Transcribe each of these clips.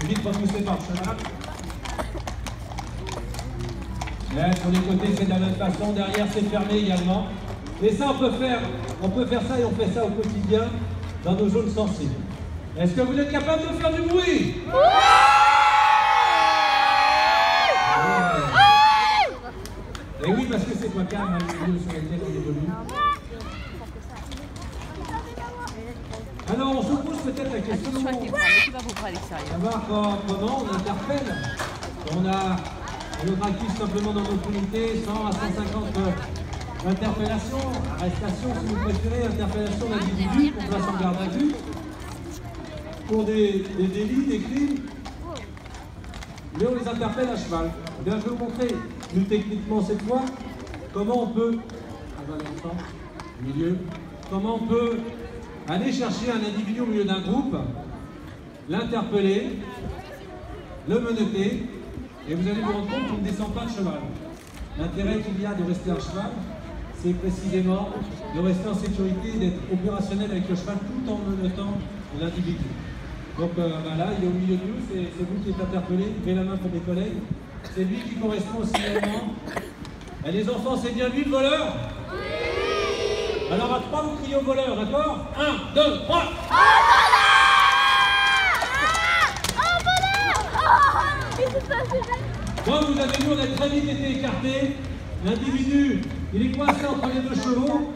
vite repoussé par le cheval. Là, sur les côtés, c'est de la même façon. Derrière, c'est fermé également. Et ça, on peut faire ça et on fait ça au quotidien dans nos zones sensibles. Est-ce que vous êtes capable de faire du bruit? Et oui, parce que c'est pas calme, sur lesquels on évolue. Alors, on se pose peut-être la question de savoir comment on interpelle. On a notre actif simplement dans notre unité, 100 à 150 interpellations, arrestations si vous préférez, interpellations d'individus qu'on place en garde à vue pour des délits, des crimes. Mais on les interpelle à cheval. Eh bien, je vais vous montrer, nous techniquement cette fois, comment on peut, comment on peut aller chercher un individu au milieu d'un groupe, l'interpeller, le menotter, et vous allez vous rendre compte qu'on ne descend pas de cheval. L'intérêt qu'il y a de rester à cheval, c'est précisément de rester en sécurité et d'être opérationnel avec le cheval tout en menottant l'individu. Donc là, il est au milieu de nous, c'est vous qui êtes interpellé, levez la main pour mes collègues. C'est lui qui correspond au signalement. Et les enfants, c'est bien lui le voleur? Oui. Alors à 3, vous criez au voleur, d'accord? 1, 2, 3. Moi, vous avez vu, on a très vite été écarté. L'individu, il est coincé entre les deux chevaux.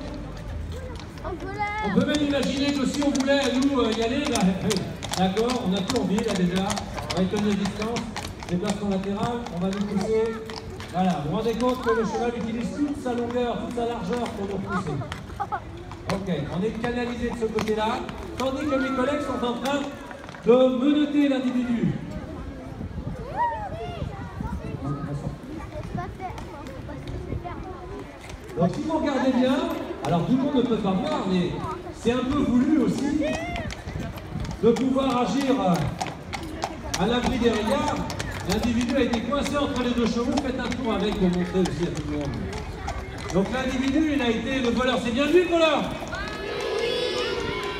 On peut même imaginer que si on voulait, nous, y aller, là, d'accord, on a tout envie, là, déjà, avec une distance, déplacement latéral, on va nous pousser. Voilà, vous vous rendez compte que le cheval utilise toute sa longueur, toute sa largeur pour nous pousser. Ok, on est canalisé de ce côté-là, tandis que mes collègues sont en train de menotter l'individu. Donc si vous regardez bien, alors tout le monde ne peut pas voir, mais c'est un peu voulu aussi de pouvoir agir à l'abri des regards. L'individu a été coincé entre les deux chevaux, faites un tour avec pour montrer aussi à tout le monde. Donc l'individu, il a été le voleur, c'est bien lui le voleur?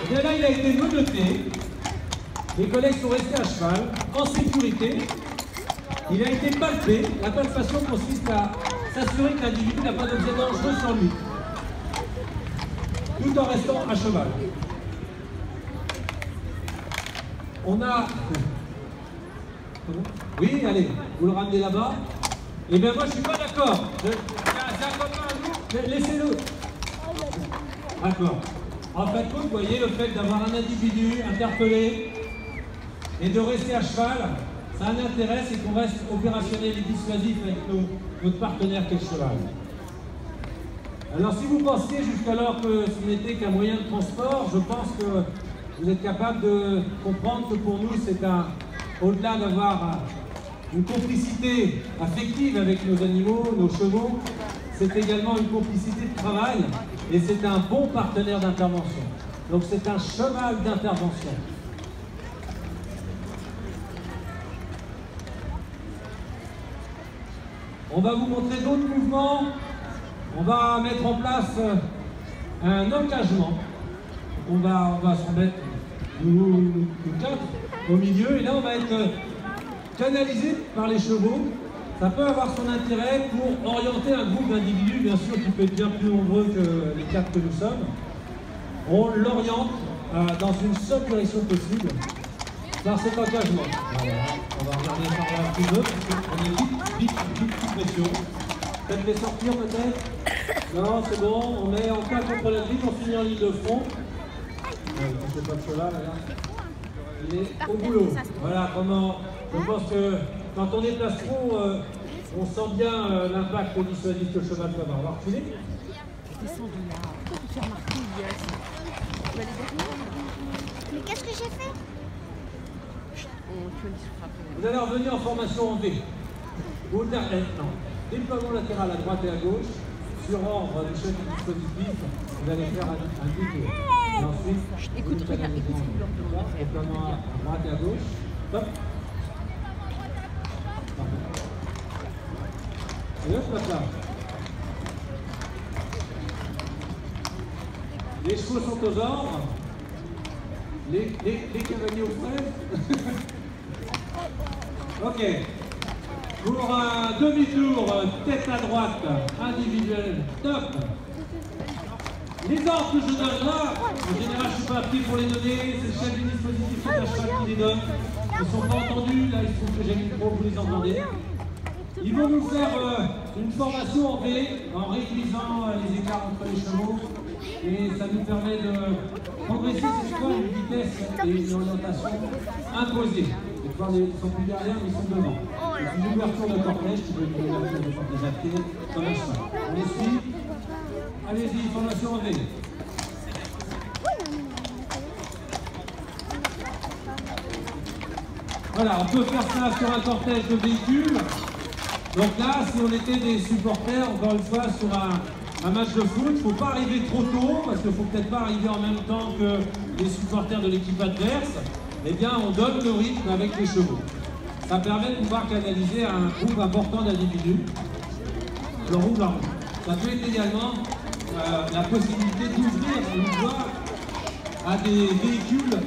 Et bien là, il a été menotté, les collègues sont restés à cheval, en sécurité, il a été palpé, la palpation consiste à s'assurer que l'individu n'a pas d'objet dangereux sur lui, tout en restant à cheval. On a... Oui, allez, vous le ramenez là-bas. Eh bien moi je suis pas d'accord. C'est un copain à nous, laissez-le. D'accord. En fait, vous voyez, le fait d'avoir un individu interpellé et de rester à cheval, ça a un intérêt, c'est qu'on reste opérationnel et dissuasif avec notre partenaire qui est le cheval. Alors si vous pensiez jusqu'alors que ce n'était qu'un moyen de transport, je pense que vous êtes capable de comprendre que pour nous c'est au-delà d'avoir une complicité affective avec nos animaux, nos chevaux, c'est également une complicité de travail et c'est un bon partenaire d'intervention. Donc c'est un cheval d'intervention. On va vous montrer d'autres mouvements. On va mettre en place un engagement. On va se remettre nous quatre au milieu et là on va être canalisé par les chevaux. Ça peut avoir son intérêt pour orienter un groupe d'individus, bien sûr, qui peut être bien plus nombreux que les 4 que nous sommes. On l'oriente dans une seule direction possible par cet engagement. Voilà. On va regarder par là un petit peu, parce qu'on est vite sous pression. Faites les sortir peut-être? Non, c'est bon, on met en cas contre la grille, on finit en ligne de front. C'est pas de cheval, là. Il est au boulot. Voilà comment. Je pense que quand on est plastron, on sent bien l'impact dissuasif que le cheval peut avoir. On va reculer. Mais qu'est-ce que j'ai fait? Vous allez revenir en formation en V. Ou déploiement latéral à droite et à gauche. Sur ordre du chef du dispositif, vous allez faire un détour. Et ensuite, écoute, regarde, écoute ce qu'il leur demande. Déploiement à droite et à gauche. Hop. Et hop, là. Les chevaux sont aux ordres. Les cavaliers aux fraises. Ok. Pour un demi-tour, tête à droite, individuel, top. Les ordres que je donne là, en général je ne suis pas appris pour les donner, c'est le chef du dispositif qui est à cheval qui les donne. Ils ne sont pas entendus, là il se trouve que j'ai le micro, vous les entendez. Ils vont nous faire une formation en V, en réduisant les écarts entre les chevaux. Et ça nous permet de progresser, c'est quoi une vitesse et une orientation imposée. Les fois, ils sont plus derrière, mais ils sont devant. C'est une ouverture de cortège, qui peut être une ouverture de cortège à pied, comme un cheval. On les suit. Allez-y, formation en V. Voilà, on peut faire ça sur un cortège de véhicules. Donc là, si on était des supporters, encore une fois, sur un match de foot, il ne faut pas arriver trop tôt, parce qu'il ne faut peut-être pas arriver en même temps que les supporters de l'équipe adverse. Eh bien, on donne le rythme avec les chevaux. Ça permet de pouvoir canaliser un groupe important d'individus. Le roule en roue. Ça peut être également la possibilité d'ouvrir une voie à des véhicules.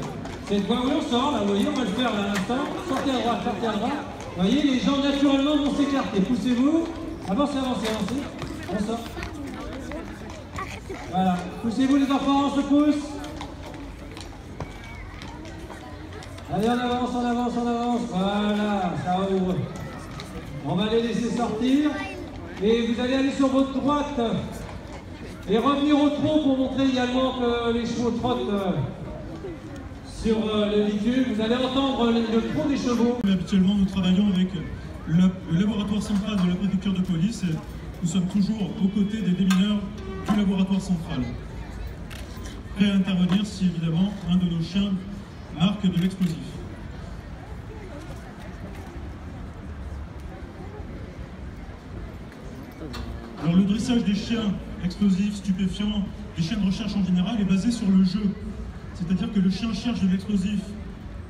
Cette voie où on sort, là, vous voyez, on va le faire là, à l'instant. Sortez à droite, sortez à droite. Vous voyez, les gens naturellement vont s'écarter. Poussez-vous. Avancez, avancez, avancez. On sort. Voilà. Poussez-vous les enfants, on se pousse. Allez, on avance, on avance, on avance. Voilà, ça ouvre. On va les laisser sortir. Et vous allez aller sur votre droite et revenir au trot pour montrer également que les chevaux trottent sur le bitume. Vous allez entendre le trot des chevaux. Habituellement, nous travaillons avec le laboratoire central de la préfecture de police. Et nous sommes toujours aux côtés des démineurs du laboratoire central. Prêts à intervenir si évidemment un de nos chiens marque de l'explosif. Alors le dressage des chiens explosifs, stupéfiants, des chiens de recherche en général est basé sur le jeu. C'est-à-dire que le chien cherche de l'explosif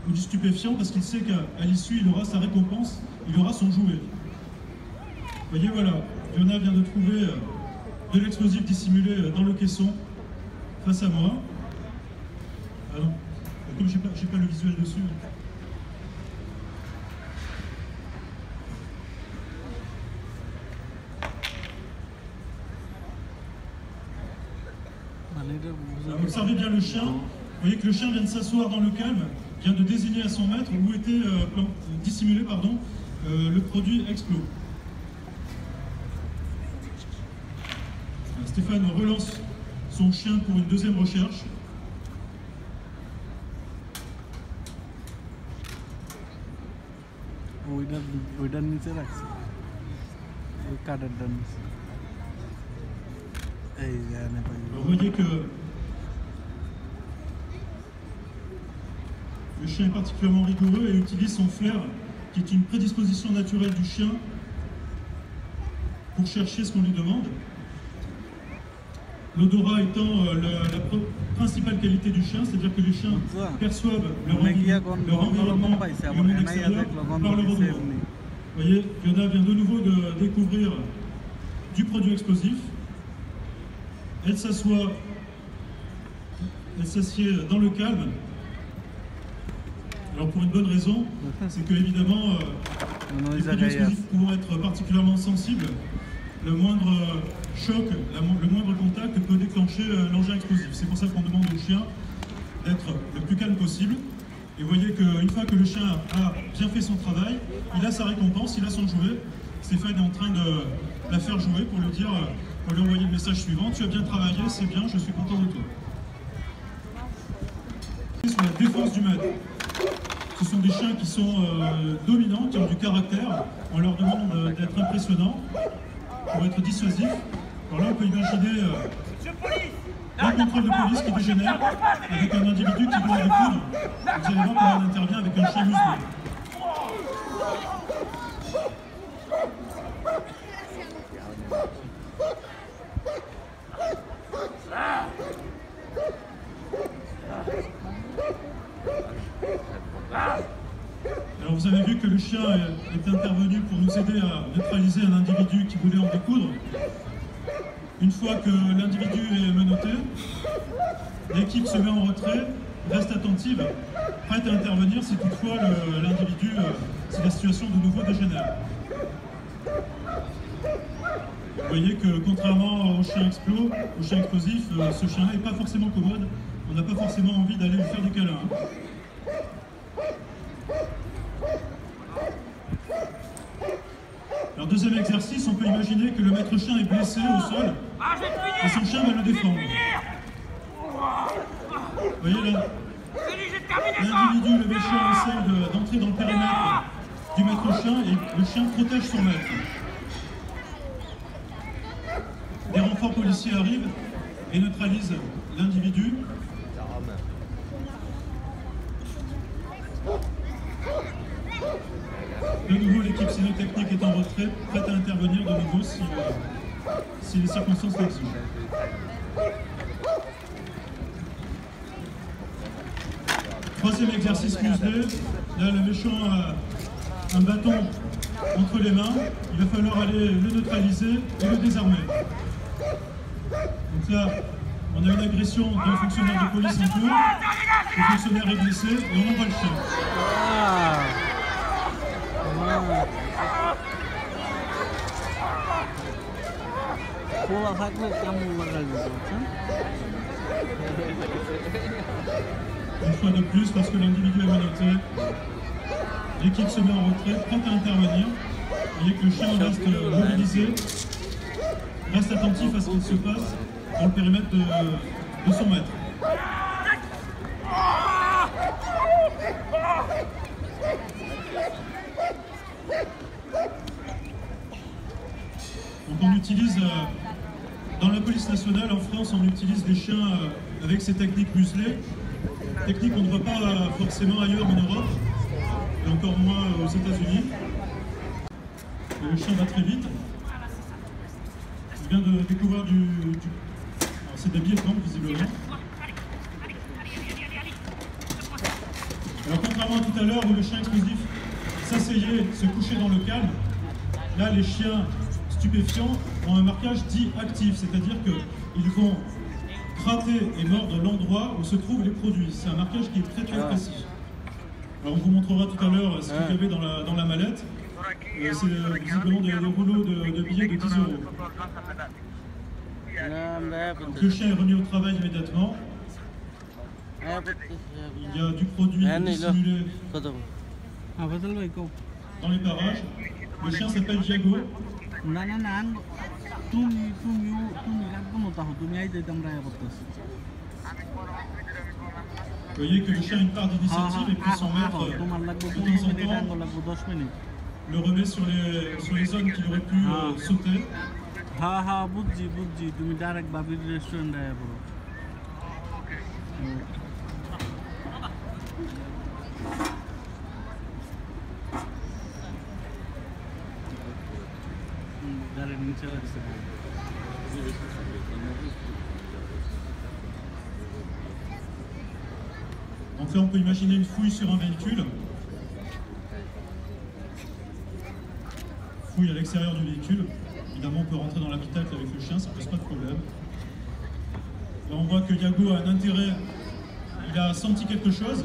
ou du stupéfiant parce qu'il sait qu'à l'issue il aura sa récompense, il aura son jouet. Vous voyez, voilà, Fiona vient de trouver de l'explosif dissimulé dans le caisson face à moi. Ah non, comme j'ai pas le visuel dessus. Alors, observez bien le chien. Vous voyez que le chien vient de s'asseoir dans le calme, vient de désigner à son maître où était dissimulé le produit Explo. Stéphane relance son chien pour une deuxième recherche. Vous voyez que le chien est particulièrement rigoureux et utilise son flair, qui est une prédisposition naturelle du chien pour chercher ce qu'on lui demande. L'odorat étant la principale qualité du chien, c'est-à-dire que les chiens perçoivent leur environnement et le monde extérieur par leur odorat. Vous voyez, Fiona vient de nouveau de découvrir du produit explosif. Elle s'assoit, elle s'assied dans le calme. Alors pour une bonne raison, c'est que évidemment les produits explosifs pouvant être particulièrement sensibles, le moindre choc, le moindre contact peut déclencher l'engin explosif. C'est pour ça qu'on demande au chien d'être le plus calme possible. Et vous voyez qu'une fois que le chien a bien fait son travail, il a sa récompense, il a son jouet. Stéphane est en train de la faire jouer pour lui dire, pour lui envoyer le message suivant: tu as bien travaillé, c'est bien, je suis content de toi. Sur la défense du maître. Ce sont des chiens qui sont dominants, qui ont du caractère. On leur demande d'être impressionnants pour être dissuasifs. Alors là, on peut imaginer un contrôle de police qui dégénère avec un individu qui doit découdre. Vous allez voir comment on intervient avec un chien musclé. Alors vous avez vu que le chien est intervenu pour nous aider à neutraliser un individu qui voulait en découdre. Une fois que l'individu est menotté, l'équipe se met en retrait, reste attentive, prête à intervenir si toutefois l'individu, si la situation situation de nouveau dégénère. Vous voyez que contrairement au chien explosif, ce chien n'est pas forcément commode. On n'a pas forcément envie d'aller lui faire des câlins. Alors deuxième exercice, on peut imaginer que le maître chien est blessé au sol et son chien va le défendre. Vous voyez là, l'individu, le méchant, essaie d'entrer dans le périmètre du maître chien et le chien protège son maître. Des renforts policiers arrivent et neutralisent l'individu. De nouveau, l'équipe cynotechnique est en retrait, prête à intervenir de nouveau si les circonstances l'exigent. Troisième exercice muselé. Là, le méchant a un bâton entre les mains. Il va falloir aller le neutraliser et le désarmer. Donc là, on a une agression d'un fonctionnaire de police en cours. Le fonctionnaire est blessé et on envoie le chien. Une fois de plus, parce que l'individu est menotté, l'équipe se met en retrait, prête à intervenir. Vous voyez que le chien reste mobilisé, reste attentif à ce qu'il se passe dans le périmètre de son maître. Donc on utilise, dans la police nationale en France, on utilise des chiens avec ces techniques muselées. Technique qu'on ne voit pas forcément ailleurs en Europe, et encore moins aux États-Unis. Le chien va très vite. Il vient de découvrir c'est des billets de banque visiblement. Alors contrairement à tout à l'heure où le chien explosif s'asseyait, se couchait dans le calme, là les chiens stupéfiants ont un marquage dit actif, c'est-à-dire qu'ils vont gratter et mordre l'endroit où se trouvent les produits. C'est un marquage qui est très précis. Alors on vous montrera tout à l'heure ce qu'il y avait dans la mallette. C'est visiblement des rouleaux de billets de 10 €. Donc le chien est remis au travail immédiatement. Il y a du produit dissimulé dans les parages. Le chien s'appelle Jago. Vous voyez que le chien a une part d'initiative et puis son maître, de temps en temps, le remet sur les zones qu'il aurait pu sauter. Donc là, on peut imaginer une fouille sur un véhicule. Fouille à l'extérieur du véhicule. Évidemment, on peut rentrer dans l'habitacle avec le chien, ça ne pose pas de problème. Là, on voit que Jago a un intérêt. Il a senti quelque chose.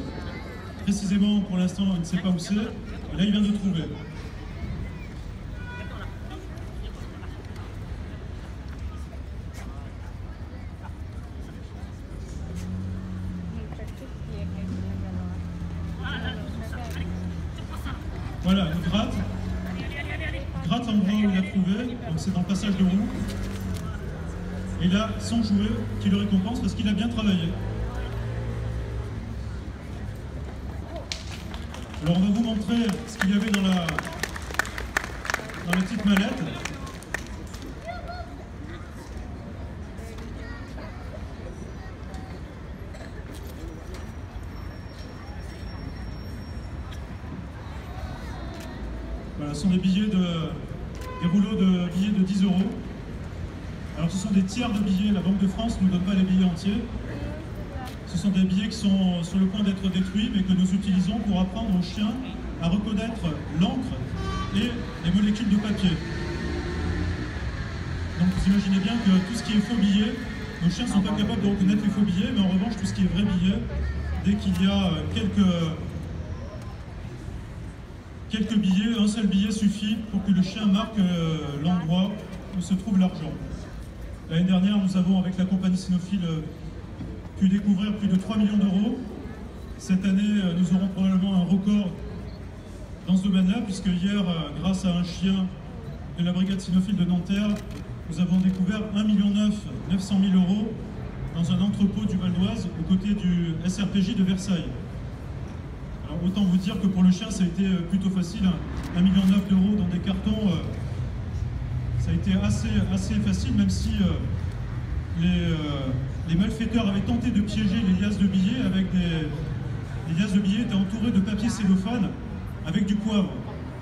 Précisément, pour l'instant, il ne sait pas où c'est. Et là, il vient de trouver. Voilà, il gratte l'endroit où il a trouvé, donc c'est dans le passage de roue. Et là, son jouet qui le récompense parce qu'il a bien travaillé. Alors on va vous montrer ce qu'il y avait dans la petite mallette. Voilà, ce sont des rouleaux de billets de 10 €. Alors ce sont des tiers de billets, la Banque de France ne nous donne pas les billets entiers. Ce sont des billets qui sont sur le point d'être détruits, mais que nous utilisons pour apprendre aux chiens à reconnaître l'encre et les molécules de papier. Donc vous imaginez bien que tout ce qui est faux billets, nos chiens ne sont pas capables de reconnaître les faux billets, mais en revanche tout ce qui est vrai billet, dès qu'il y a quelques quelques billets, un seul billet suffit pour que le chien marque l'endroit où se trouve l'argent. L'année dernière, nous avons, avec la compagnie Cynophile, pu découvrir plus de 3 millions d'euros. Cette année, nous aurons probablement un record dans ce domaine-là, puisque hier, grâce à un chien de la brigade cynophile de Nanterre, nous avons découvert 1,9 million € dans un entrepôt du Val d'Oise, aux côtés du SRPJ de Versailles. Alors, autant vous dire que pour le chien, ça a été plutôt facile. 1,9 million € dans des cartons, ça a été assez facile, même si les malfaiteurs avaient tenté de piéger les liasses de billets. Les liasses de billets étaient entourées de papier cellophane avec du poivre,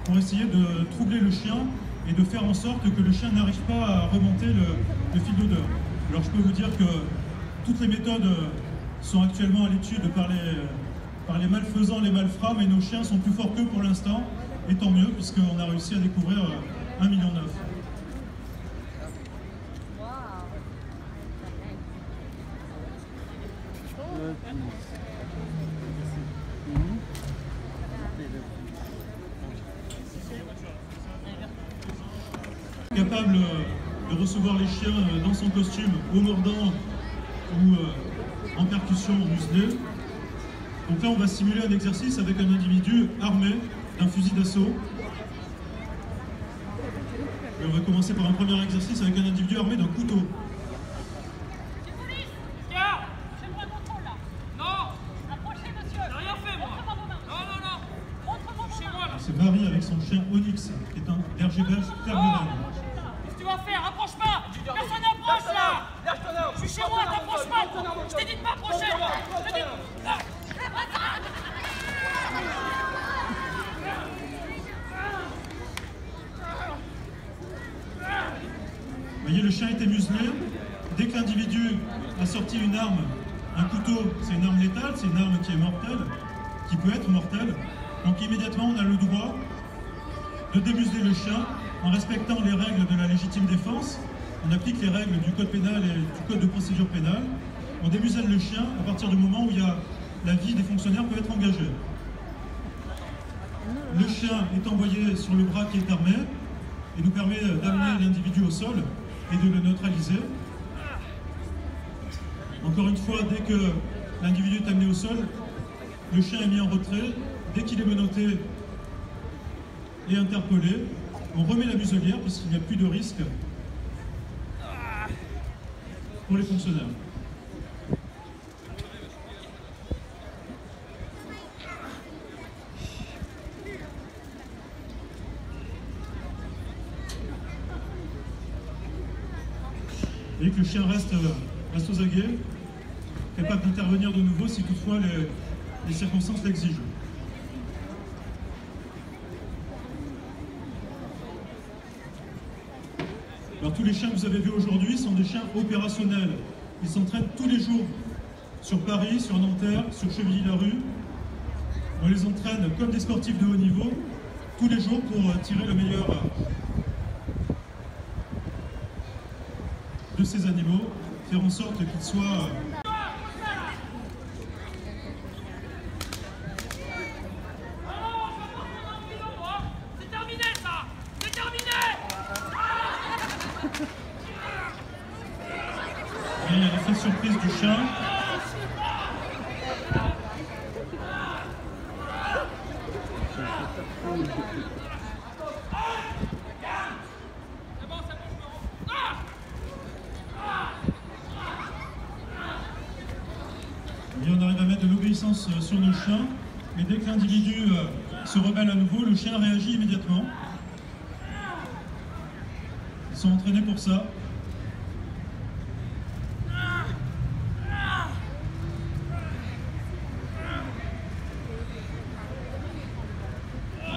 pour essayer de troubler le chien et de faire en sorte que le chien n'arrive pas à remonter le fil d'odeur. Alors je peux vous dire que toutes les méthodes sont actuellement à l'étude par les malfaisants, les malfrats, mais nos chiens sont plus forts qu'eux pour l'instant, et tant mieux, puisqu'on a réussi à découvrir 1,9 million. Capable de recevoir les chiens dans son costume, au mordant ou en percussion muselée. Donc là, on va simuler un exercice avec un individu armé d'un fusil d'assaut. Et on va commencer par un premier exercice avec un individu armé d'un couteau. C'est Marie avec son chien Onyx, qui est un berger belge terminal. Qu'est-ce que tu vas faire? Approche pas! Personne n'approche là! Je suis chez moi, t'approches pas! Je t'ai dit de m'approcher! Je t'ai dit... Vous voyez, le chien était muselé. Dès que l'individu a sorti une arme, un couteau, c'est une arme létale, c'est une arme qui est mortelle, qui peut être mortelle. Donc immédiatement, on a le droit de démuseler le chien en respectant les règles de la légitime défense. On applique les règles du code pénal et du code de procédure pénale. On démuselle le chien à partir du moment où la vie des fonctionnaires peut être engagée. Le chien est envoyé sur le bras qui est armé et nous permet d'amener l'individu au sol et de le neutraliser. Encore une fois, dès que l'individu est amené au sol, le chien est mis en retrait. Dès qu'il est menotté et interpellé, on remet la muselière puisqu'il n'y a plus de risque pour les fonctionnaires. Et que le chien reste aux aguets, capable d'intervenir de nouveau si toutefois les circonstances l'exigent. Alors tous les chiens que vous avez vus aujourd'hui sont des chiens opérationnels. Ils s'entraînent tous les jours sur Paris, sur Nanterre, sur Chevilly-la-Rue. On les entraîne comme des sportifs de haut niveau, tous les jours pour tirer le meilleur de ces animaux, faire en sorte qu'ils soient... Il y a l'effet surprise du chien. Et on arrive à mettre de l'obéissance sur nos chiens, mais dès que l'individu se rebelle à nouveau, le chien réagit immédiatement. Ils sont entraînés pour ça.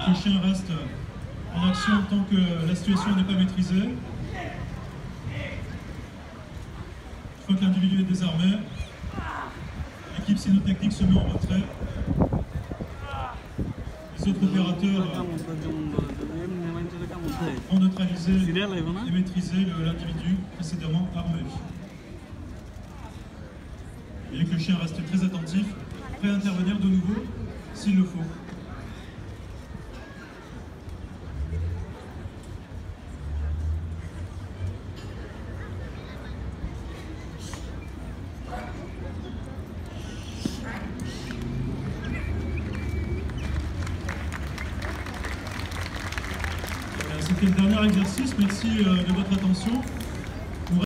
Le chien reste en action tant que la situation n'est pas maîtrisée. Une fois que l'individu est désarmé, l'équipe cynotechnique se met en retrait. Les autres opérateurs ont neutralisé et maîtrisé l'individu précédemment armé. Et que le chien reste très attentif, prêt à intervenir de nouveau s'il le faut. c'était le dernier exercice. Merci de votre attention.